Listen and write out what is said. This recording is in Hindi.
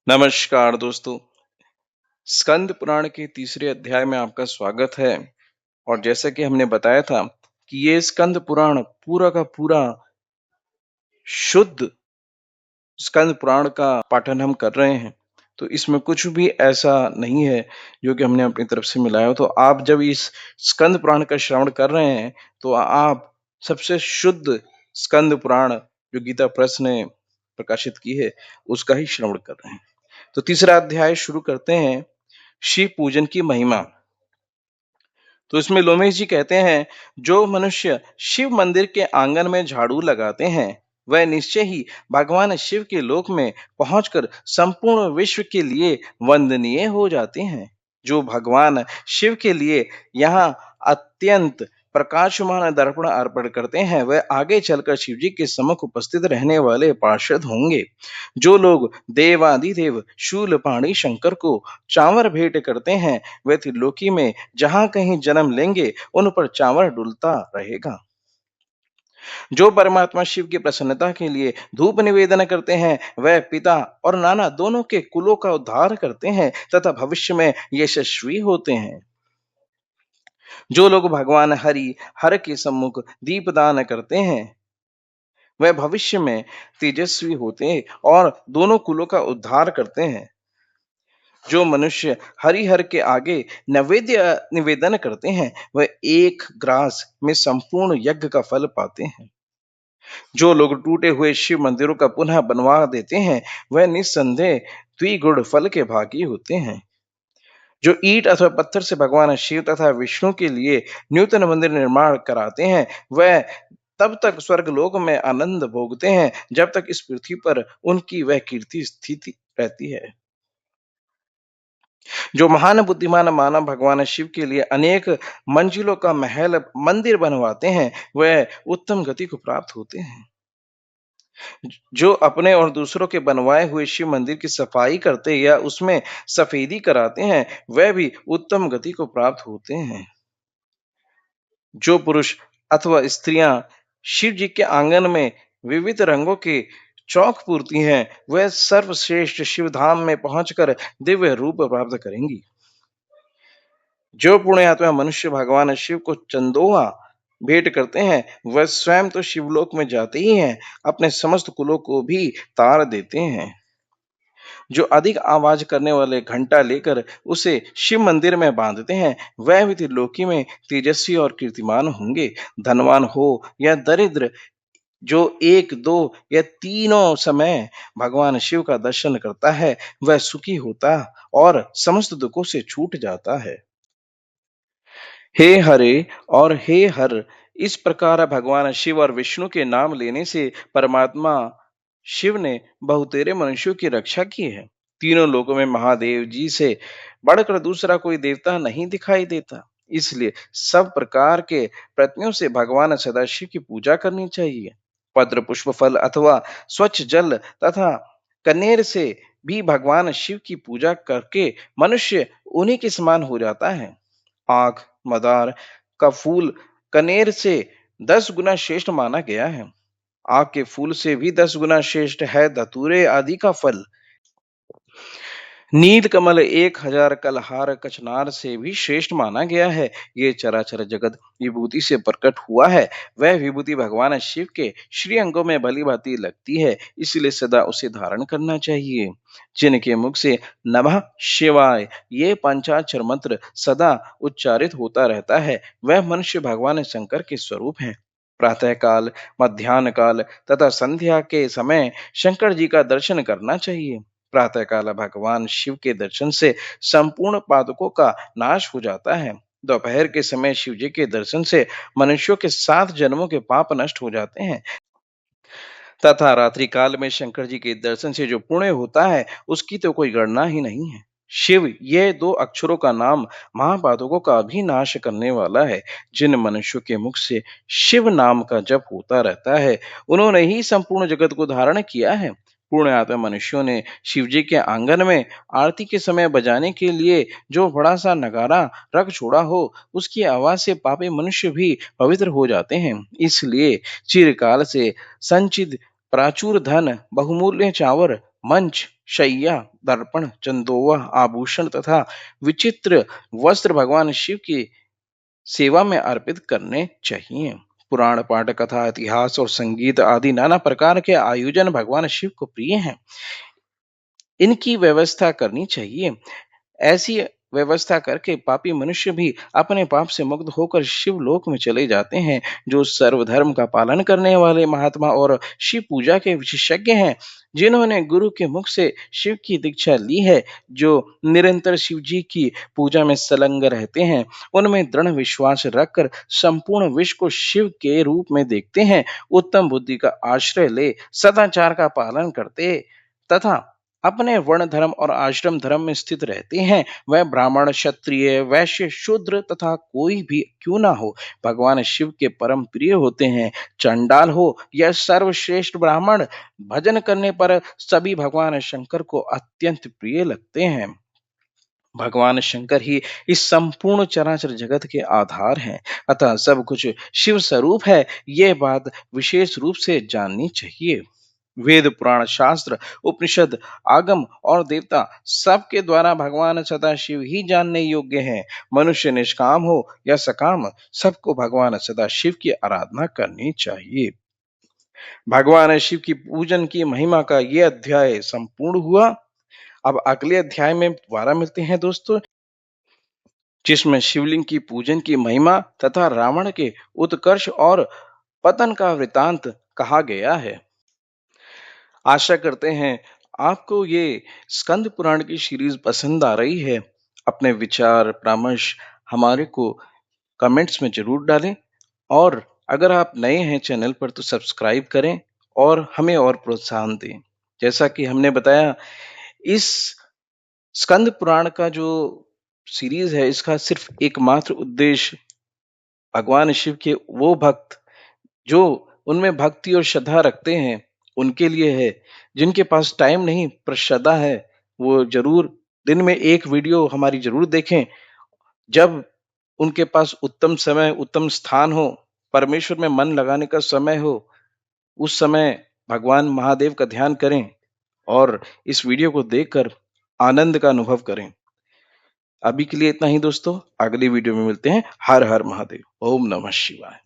नमस्कार दोस्तों। स्कंद पुराण के तीसरे अध्याय में आपका स्वागत है। और जैसा कि हमने बताया था कि ये स्कंद पुराण पूरा का पूरा शुद्ध स्कंद पुराण का पाठन हम कर रहे हैं। तो इसमें कुछ भी ऐसा नहीं है जो कि हमने अपनी तरफ से मिलाया हो। तो आप जब इस स्कंद पुराण का श्रवण कर रहे हैं तो आप सबसे शुद्ध स्कंद पुराण जो गीता प्रेस ने प्रकाशित की है उसका ही श्रवण कर रहे हैं। तो तीसरा अध्याय शुरू करते हैं, शिव पूजन की महिमा। तो इसमें लोमेश जी कहते हैं, जो मनुष्य शिव मंदिर के आंगन में झाड़ू लगाते हैं वह निश्चय ही भगवान शिव के लोक में पहुंचकर संपूर्ण विश्व के लिए वंदनीय हो जाते हैं। जो भगवान शिव के लिए यहाँ अत्यंत प्रकाशमान दर्पण अर्पण करते हैं वह आगे चलकर शिव जी के सम्मुख उपस्थित रहने वाले पार्षद होंगे। जो लोग देवादिदेव शूलपाणी शंकर को चांवर भेंट करते हैं वे त्रिलोकी में जहां कहीं जन्म लेंगे उन पर चांवर डुलता रहेगा। जो परमात्मा शिव की प्रसन्नता के लिए धूप निवेदन करते हैं वह पिता और नाना दोनों के कुलों का उद्धार करते हैं तथा भविष्य में यशस्वी होते हैं। जो लोग भगवान हरि हर के सम्मुख दीपदान करते हैं वह भविष्य में तेजस्वी होते हैं और दोनों कुलों का उद्धार करते हैं। जो मनुष्य हरिहर के आगे नैवेद्य निवेदन करते हैं वह एक ग्रास में संपूर्ण यज्ञ का फल पाते हैं। जो लोग टूटे हुए शिव मंदिरों का पुनः बनवा देते हैं वह निस्संदेह द्विगुण फल के भागी होते हैं। जो ईंट अथवा पत्थर से भगवान शिव तथा विष्णु के लिए नूतन मंदिर निर्माण कराते हैं वह तब तक स्वर्गलोक में आनंद भोगते हैं जब तक इस पृथ्वी पर उनकी वह कीर्ति स्थिति रहती है। जो महान बुद्धिमान मानव भगवान शिव के लिए अनेक मंजिलों का महल मंदिर बनवाते हैं वह उत्तम गति को प्राप्त होते हैं। जो अपने और दूसरों के बनवाए हुए शिव मंदिर की सफाई करते या उसमें सफेदी कराते हैं वह भी उत्तम गति को प्राप्त होते हैं। जो पुरुष अथवा स्त्रियां शिव जी के आंगन में विविध रंगों के चौक पूरती हैं वह सर्वश्रेष्ठ शिव धाम में पहुंचकर दिव्य रूप प्राप्त करेंगी। जो पुण्यात्मा मनुष्य भगवान शिव को चंदोहा भेंट करते हैं वह स्वयं तो शिवलोक में जाते ही हैं, अपने समस्त कुलों को भी तार देते हैं। जो अधिक आवाज करने वाले घंटा लेकर उसे शिव मंदिर में बांधते हैं वह भी त्रिलोकी में तेजस्वी और कीर्तिमान होंगे। धनवान हो या दरिद्र, जो एक दो या तीनों समय भगवान शिव का दर्शन करता है वह सुखी होता और समस्त दुखों से छूट जाता है। हे हरे और हे हर, इस प्रकार भगवान शिव और विष्णु के नाम लेने से परमात्मा शिव ने बहुतेरे मनुष्यों की रक्षा की है। तीनों लोकों में महादेव जी से बढ़कर दूसरा कोई देवता नहीं दिखाई देता। इसलिए सब प्रकार के प्रतियों से भगवान सदाशिव की पूजा करनी चाहिए। पत्र पुष्प फल अथवा स्वच्छ जल तथा कनेर से भी भगवान शिव की पूजा करके मनुष्य उन्हीं के समान हो जाता है। आंख मदार का फूल कनेर से 10 गुना श्रेष्ठ माना गया है। आग के फूल से भी 10 गुना श्रेष्ठ है धतूरे आदि का फल। नील कमल 1000 कलहार कचनार से भी श्रेष्ठ माना गया है। ये चराचर जगत विभूति से प्रकट हुआ है। वह विभूति भगवान शिव के श्री अंगों में भली भांति लगती है, इसलिए सदा उसे धारण करना चाहिए। जिनके मुख से नमः शिवाय ये पंचाक्षर मंत्र सदा उच्चारित होता रहता है वह मनुष्य भगवान शंकर के स्वरूप है। प्रातः काल, मध्यान्ह काल तथा संध्या के समय शंकर जी का दर्शन करना चाहिए। प्रातः काल भगवान शिव के दर्शन से संपूर्ण पातकों का नाश हो जाता है। दोपहर के समय शिव जी के दर्शन से मनुष्यों के 7 जन्मों के पाप नष्ट हो जाते हैं तथा रात्रि काल में शंकर जी के दर्शन से जो पुण्य होता है उसकी तो कोई गणना ही नहीं है। शिव ये 2 अक्षरों का नाम महापातकों का भी नाश करने वाला है। जिन मनुष्यों के मुख से शिव नाम का जप होता रहता है उन्होंने ही संपूर्ण जगत को धारण किया है। पूर्ण आत्मा मनुष्यों ने शिव जी के आंगन में आरती के समय बजाने के लिए जो बड़ा सा नगारा रख छोड़ा हो उसकी आवाज से पापी मनुष्य भी पवित्र हो जाते हैं। इसलिए चिरकाल से संचित प्राचुर धन बहुमूल्य चावर मंच, शैया, दर्पण, चंदोवा, आभूषण तथा विचित्र वस्त्र भगवान शिव की सेवा में अर्पित करने चाहिए। पुराण पाठ, कथा, इतिहास और संगीत आदि नाना प्रकार के आयोजन भगवान शिव को प्रिय हैं। इनकी व्यवस्था करनी चाहिए। ऐसी व्यवस्था करके पापी मनुष्य भी अपने पाप से मुक्त होकर शिव लोक में चले जाते हैं। जो सर्वधर्म का पालन करने वाले महात्मा और शिव पूजा के विशेषज्ञ हैं, जिन्होंने गुरु के मुख से शिव की दीक्षा ली है, जो निरंतर शिव जी की पूजा में संलग्न रहते हैं, उनमें दृढ़ विश्वास रखकर संपूर्ण विश्व को शिव के रूप में देखते हैं, उत्तम बुद्धि का आश्रय ले सदाचार का पालन करते तथा अपने वर्ण धर्म और आश्रम धर्म में स्थित रहते हैं, वह ब्राह्मण, क्षत्रिय, वैश्य, शूद्र तथा कोई भी क्यों ना हो, भगवान शिव के परम प्रिय होते हैं। चंडाल हो या सर्वश्रेष्ठ ब्राह्मण, भजन करने पर सभी भगवान शंकर को अत्यंत प्रिय लगते हैं। भगवान शंकर ही इस संपूर्ण चराचर जगत के आधार हैं, अतः सब कुछ शिव स्वरूप है, यह बात विशेष रूप से जाननी चाहिए। वेद, पुराण, शास्त्र, उपनिषद, आगम और देवता सबके द्वारा भगवान सदाशिव ही जानने योग्य हैं। मनुष्य निष्काम हो या सकाम, सबको भगवान सदाशिव की आराधना करनी चाहिए। भगवान शिव की पूजन की महिमा का ये अध्याय संपूर्ण हुआ। अब अगले अध्याय में दोबारा मिलते हैं दोस्तों, जिसमें शिवलिंग की पूजन की महिमा तथा रावण के उत्कर्ष और पतन का वृतांत कहा गया है। आशा करते हैं आपको ये स्कंद पुराण की सीरीज पसंद आ रही है। अपने विचार, परामर्श हमारे को कमेंट्स में जरूर डालें, और अगर आप नए हैं चैनल पर तो सब्सक्राइब करें और हमें और प्रोत्साहन दें। जैसा कि हमने बताया, इस स्कंद पुराण का जो सीरीज है, इसका सिर्फ एकमात्र उद्देश्य भगवान शिव के वो भक्त जो उनमें भक्ति और श्रद्धा रखते हैं उनके लिए है। जिनके पास टाइम नहीं पर श्रद्धा है, वो जरूर दिन में एक वीडियो हमारी जरूर देखें। जब उनके पास उत्तम समय, उत्तम स्थान हो, परमेश्वर में मन लगाने का समय हो, उस समय भगवान महादेव का ध्यान करें और इस वीडियो को देखकर आनंद का अनुभव करें। अभी के लिए इतना ही दोस्तों, अगली वीडियो में मिलते हैं। हर हर महादेव। ओम नमः शिवाय।